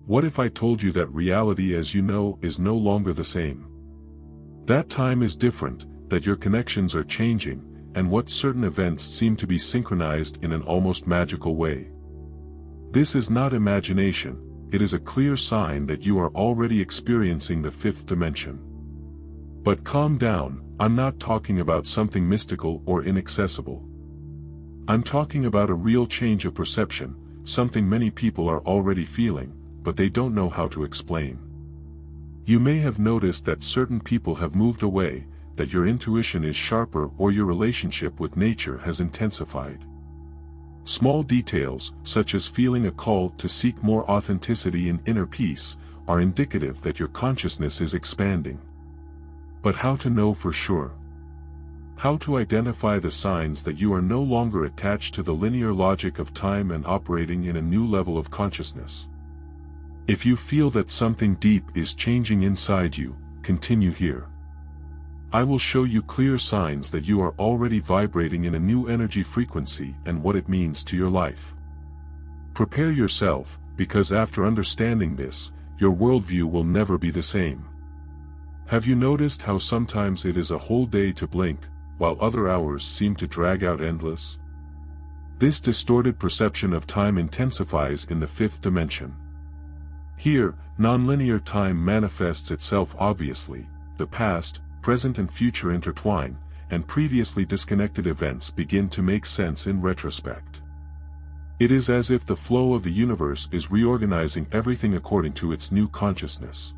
What if I told you that reality as you know is no longer the same? That time is different, that your connections are changing, and what certain events seem to be synchronized in an almost magical way. This is not imagination, it is a clear sign that you are already experiencing the fifth dimension. But calm down, I'm not talking about something mystical or inaccessible. I'm talking about a real change of perception, something many people are already feeling, but they don't know how to explain. You may have noticed that certain people have moved away, that your intuition is sharper or your relationship with nature has intensified. Small details, such as feeling a call to seek more authenticity and inner peace, are indicative that your consciousness is expanding. But how to know for sure? How to identify the signs that you are no longer attached to the linear logic of time and operating in a new level of consciousness? If you feel that something deep is changing inside you, continue here. I will show you clear signs that you are already vibrating in a new energy frequency and what it means to your life. Prepare yourself, because after understanding this, your worldview will never be the same. Have you noticed how sometimes it is a whole day to blink, while other hours seem to drag out endless? This distorted perception of time intensifies in the fifth dimension. Here, nonlinear time manifests itself obviously. The past, present and future intertwine, and previously disconnected events begin to make sense in retrospect. It is as if the flow of the universe is reorganizing everything according to its new consciousness.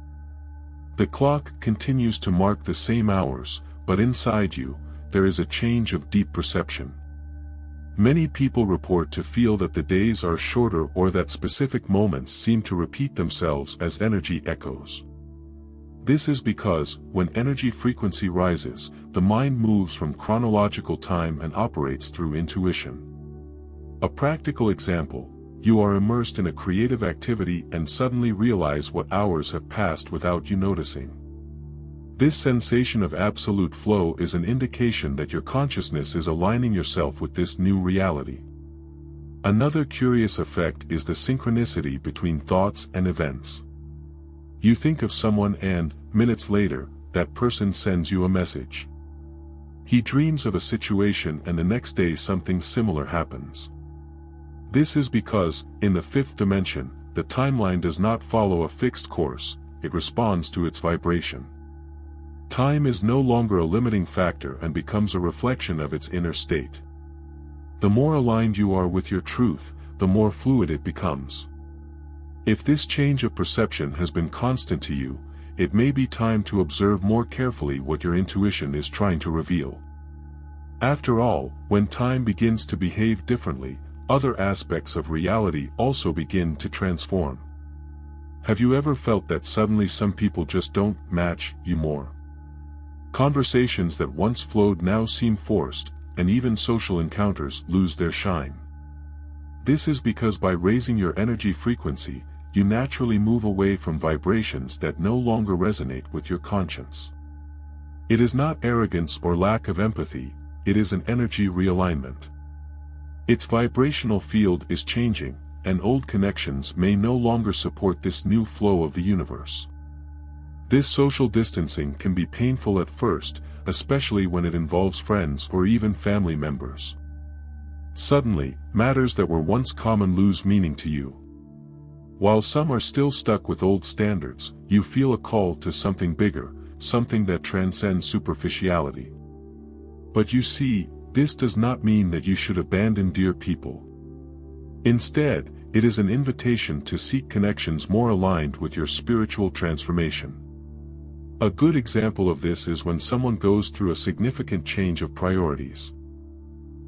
The clock continues to mark the same hours, but inside you, there is a change of deep perception. Many people report to feel that the days are shorter or that specific moments seem to repeat themselves as energy echoes. This is because, when energy frequency rises, the mind moves from chronological time and operates through intuition. A practical example: you are immersed in a creative activity and suddenly realize what hours have passed without you noticing. This sensation of absolute flow is an indication that your consciousness is aligning yourself with this new reality. Another curious effect is the synchronicity between thoughts and events. You think of someone and, minutes later, that person sends you a message. He dreams of a situation and the next day something similar happens. This is because, in the fifth dimension, the timeline does not follow a fixed course, it responds to its vibration. Time is no longer a limiting factor and becomes a reflection of its inner state. The more aligned you are with your truth, the more fluid it becomes. If this change of perception has been constant to you, it may be time to observe more carefully what your intuition is trying to reveal. After all, when time begins to behave differently, other aspects of reality also begin to transform. Have you ever felt that suddenly some people just don't match you more? Conversations that once flowed now seem forced, and even social encounters lose their shine. This is because by raising your energy frequency, you naturally move away from vibrations that no longer resonate with your conscience. It is not arrogance or lack of empathy, it is an energy realignment. Its vibrational field is changing, and old connections may no longer support this new flow of the universe. This social distancing can be painful at first, especially when it involves friends or even family members. Suddenly, matters that were once common lose meaning to you. While some are still stuck with old standards, you feel a call to something bigger, something that transcends superficiality. But you see, this does not mean that you should abandon dear people. Instead, it is an invitation to seek connections more aligned with your spiritual transformation. A good example of this is when someone goes through a significant change of priorities.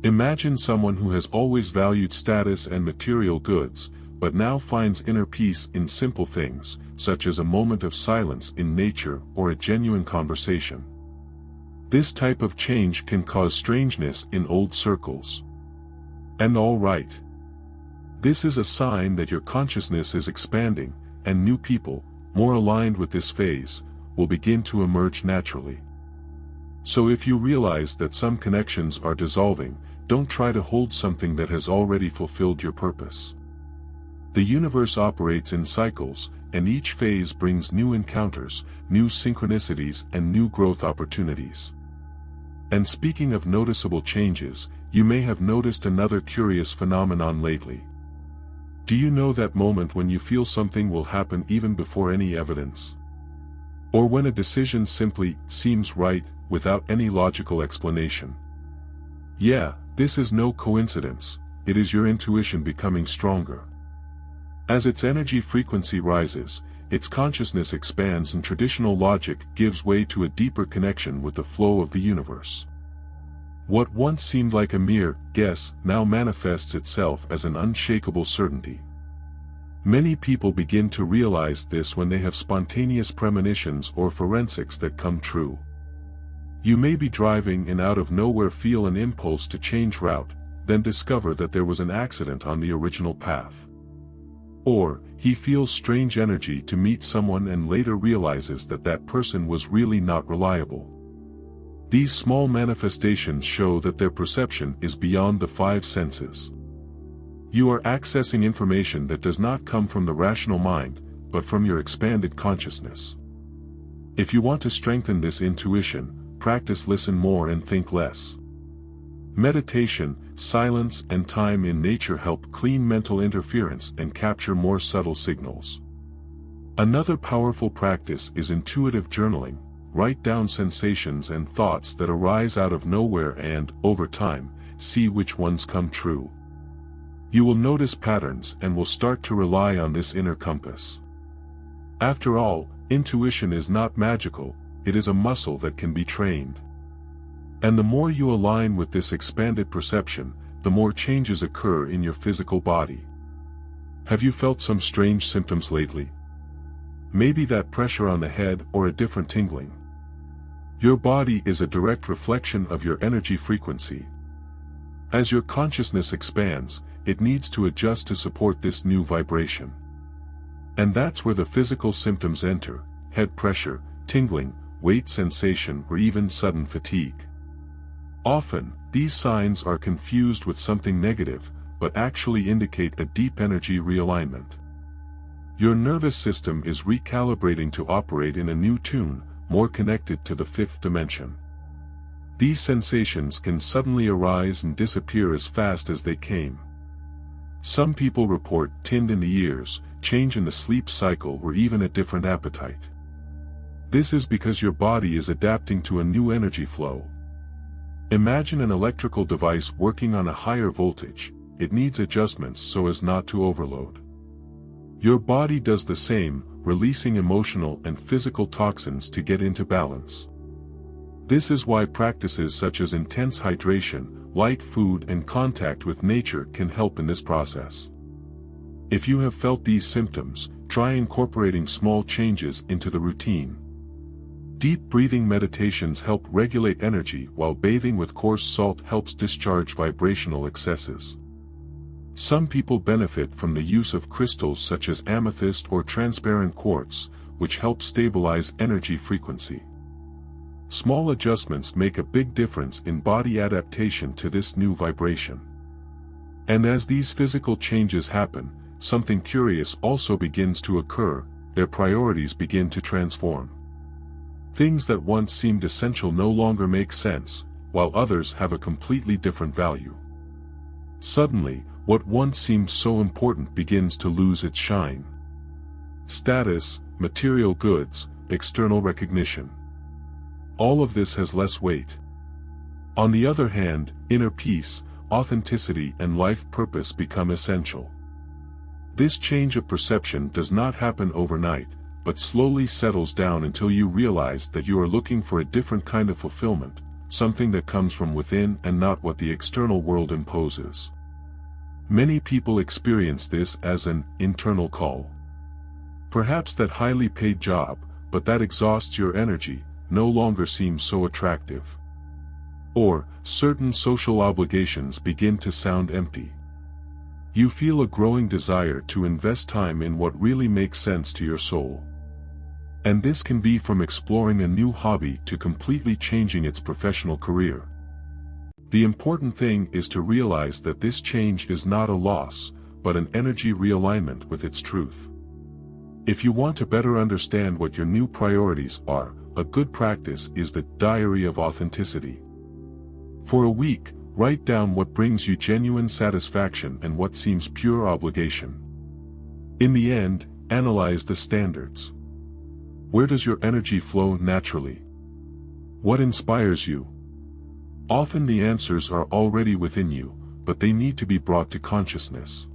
Imagine someone who has always valued status and material goods, but now finds inner peace in simple things, such as a moment of silence in nature or a genuine conversation. This type of change can cause strangeness in old circles. And all right. This is a sign that your consciousness is expanding, and new people, more aligned with this phase, will begin to emerge naturally. So if you realize that some connections are dissolving, don't try to hold something that has already fulfilled your purpose. The universe operates in cycles, and each phase brings new encounters, new synchronicities, and new growth opportunities. And speaking of noticeable changes, you may have noticed another curious phenomenon lately. Do you know that moment when you feel something will happen even before any evidence? Or when a decision simply seems right, without any logical explanation? Yeah, this is no coincidence, it is your intuition becoming stronger. As its energy frequency rises, its consciousness expands and traditional logic gives way to a deeper connection with the flow of the universe. What once seemed like a mere guess now manifests itself as an unshakable certainty. Many people begin to realize this when they have spontaneous premonitions or forensics that come true. You may be driving and out of nowhere feel an impulse to change route, then discover that there was an accident on the original path. Or, he feels strange energy to meet someone and later realizes that that person was really not reliable. These small manifestations show that their perception is beyond the five senses. You are accessing information that does not come from the rational mind, but from your expanded consciousness. If you want to strengthen this intuition, practice listen more and think less. Meditation, silence, and time in nature help clean mental interference and capture more subtle signals. Another powerful practice is intuitive journaling. Write down sensations and thoughts that arise out of nowhere and, over time, see which ones come true. You will notice patterns and will start to rely on this inner compass. After all, intuition is not magical, it is a muscle that can be trained. And the more you align with this expanded perception, the more changes occur in your physical body. Have you felt some strange symptoms lately? Maybe that pressure on the head or a different tingling. Your body is a direct reflection of your energy frequency. As your consciousness expands, it needs to adjust to support this new vibration. And that's where the physical symptoms enter: head pressure, tingling, weight sensation, or even sudden fatigue. Often, these signs are confused with something negative, but actually indicate a deep energy realignment. Your nervous system is recalibrating to operate in a new tune, more connected to the fifth dimension. These sensations can suddenly arise and disappear as fast as they came. Some people report tin in the ears, change in the sleep cycle, or even a different appetite. This is because your body is adapting to a new energy flow. Imagine an electrical device working on a higher voltage. It needs adjustments so as not to overload. Your body does the same, releasing emotional and physical toxins to get into balance. This is why practices such as intense hydration, light food, and contact with nature can help in this process. If you have felt these symptoms, try incorporating small changes into the routine. Deep breathing meditations help regulate energy, while bathing with coarse salt helps discharge vibrational excesses. Some people benefit from the use of crystals such as amethyst or transparent quartz, which help stabilize energy frequency. Small adjustments make a big difference in body adaptation to this new vibration. And as these physical changes happen, something curious also begins to occur: their priorities begin to transform. Things that once seemed essential no longer make sense, while others have a completely different value. Suddenly, what once seemed so important begins to lose its shine. Status, material goods, external recognition. All of this has less weight. On the other hand, inner peace, authenticity, and life purpose become essential. This change of perception does not happen overnight, but slowly settles down until you realize that you are looking for a different kind of fulfillment, something that comes from within and not what the external world imposes. Many people experience this as an internal call. Perhaps that highly paid job, but that exhausts your energy, no longer seems so attractive. Or, certain social obligations begin to sound empty. You feel a growing desire to invest time in what really makes sense to your soul. And this can be from exploring a new hobby to completely changing its professional career. The important thing is to realize that this change is not a loss, but an energy realignment with its truth. If you want to better understand what your new priorities are, a good practice is the diary of authenticity. For a week, write down what brings you genuine satisfaction and what seems pure obligation. In the end, analyze the standards. Where does your energy flow naturally? What inspires you? Often the answers are already within you, but they need to be brought to consciousness.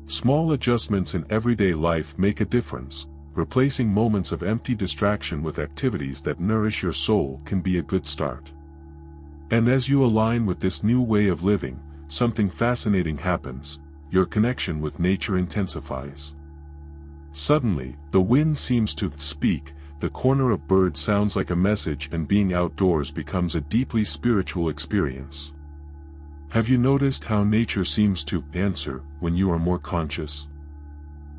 Small adjustments in everyday life make a difference. Replacing moments of empty distraction with activities that nourish your soul can be a good start. And as you align with this new way of living, something fascinating happens. Your connection with nature intensifies. Suddenly, the wind seems to speak, the corner of bird sounds like a message, and being outdoors becomes a deeply spiritual experience. Have you noticed how nature seems to answer when you are more conscious?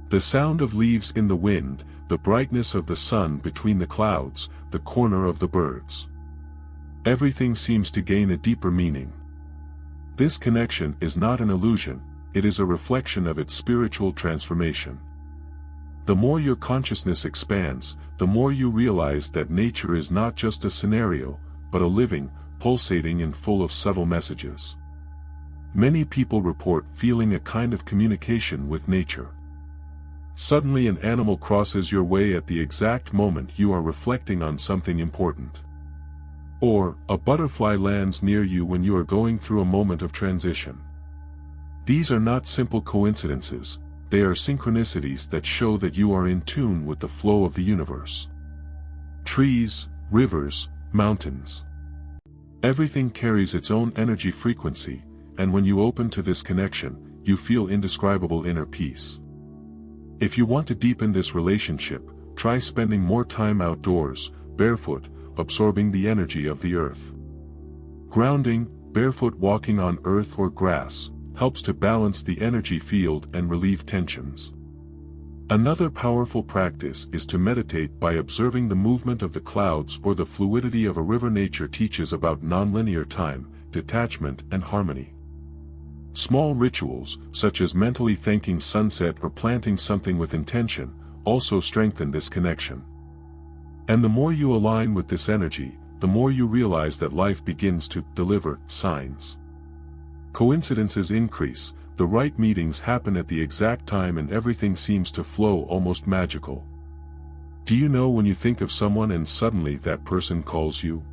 The sound of leaves in the wind, the brightness of the sun between the clouds, the corner of the birds. Everything seems to gain a deeper meaning. This connection is not an illusion, it is a reflection of its spiritual transformation. The more your consciousness expands, the more you realize that nature is not just a scenario, but a living, pulsating and full of subtle messages. Many people report feeling a kind of communication with nature. Suddenly an animal crosses your way at the exact moment you are reflecting on something important. Or, a butterfly lands near you when you are going through a moment of transition. These are not simple coincidences, they are synchronicities that show that you are in tune with the flow of the universe. Trees, rivers, mountains. Everything carries its own energy frequency, and when you open to this connection, you feel indescribable inner peace. If you want to deepen this relationship, try spending more time outdoors, barefoot, absorbing the energy of the earth. Grounding, barefoot walking on earth or grass, helps to balance the energy field and relieve tensions. Another powerful practice is to meditate by observing the movement of the clouds or the fluidity of a river. Nature teaches about nonlinear time, detachment and harmony. Small rituals, such as mentally thanking sunset or planting something with intention, also strengthen this connection. And the more you align with this energy, the more you realize that life begins to deliver signs. Coincidences increase, the right meetings happen at the exact time, and everything seems to flow almost magical. Do you know when you think of someone and suddenly that person calls you?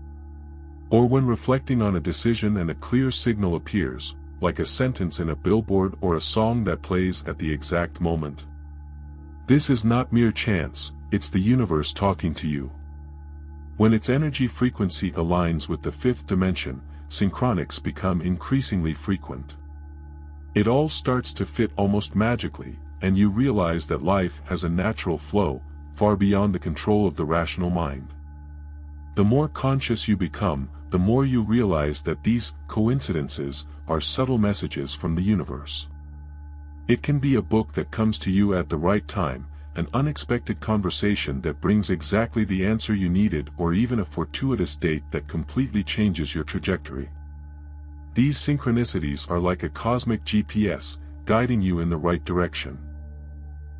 Or when reflecting on a decision and a clear signal appears, like a sentence in a billboard or a song that plays at the exact moment? This is not mere chance, it's the universe talking to you. When its energy frequency aligns with the fifth dimension, synchronics become increasingly frequent. It all starts to fit almost magically, and you realize that life has a natural flow, far beyond the control of the rational mind. The more conscious you become, the more you realize that these coincidences are subtle messages from the universe. It can be a book that comes to you at the right time, an unexpected conversation that brings exactly the answer you needed, or even a fortuitous date that completely changes your trajectory. These synchronicities are like a cosmic GPS, guiding you in the right direction.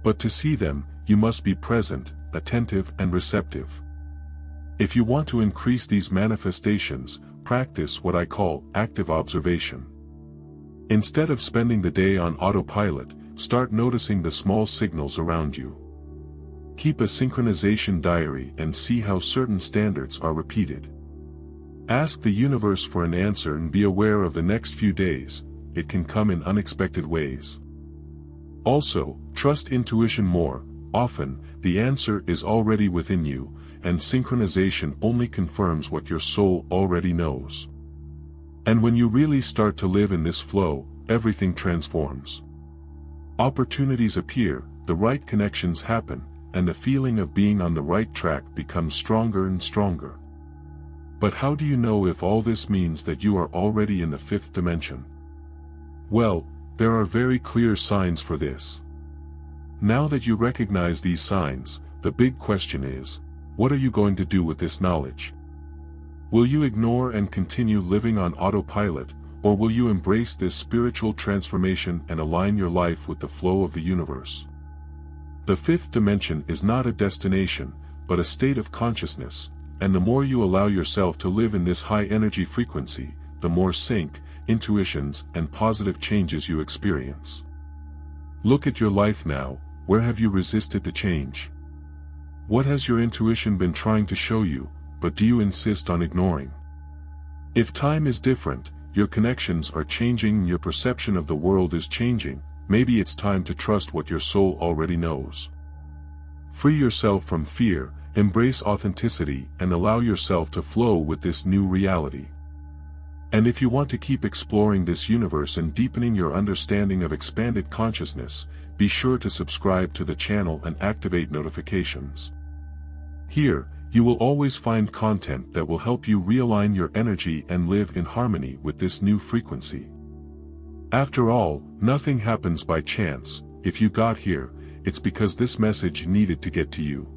But to see them, you must be present, attentive and receptive. If you want to increase these manifestations, practice what I call active observation. Instead of spending the day on autopilot, start noticing the small signals around you. Keep a synchronization diary and see how certain standards are repeated. Ask the universe for an answer and be aware of the next few days, it can come in unexpected ways. Also, trust intuition more. Often, the answer is already within you, and synchronization only confirms what your soul already knows. And when you really start to live in this flow, everything transforms. Opportunities appear, the right connections happen, and the feeling of being on the right track becomes stronger and stronger. But how do you know if all this means that you are already in the fifth dimension? Well, there are very clear signs for this. Now that you recognize these signs, the big question is, what are you going to do with this knowledge? Will you ignore and continue living on autopilot, or will you embrace this spiritual transformation and align your life with the flow of the universe? The fifth dimension is not a destination, but a state of consciousness, and the more you allow yourself to live in this high-energy frequency, the more sync, intuitions, and positive changes you experience. Look at your life now. Where have you resisted the change? What has your intuition been trying to show you, but do you insist on ignoring? If time is different, your connections are changing and your perception of the world is changing, maybe it's time to trust what your soul already knows. Free yourself from fear, embrace authenticity, and allow yourself to flow with this new reality. And if you want to keep exploring this universe and deepening your understanding of expanded consciousness, be sure to subscribe to the channel and activate notifications. Here, you will always find content that will help you realign your energy and live in harmony with this new frequency. After all, nothing happens by chance. If you got here, it's because this message needed to get to you.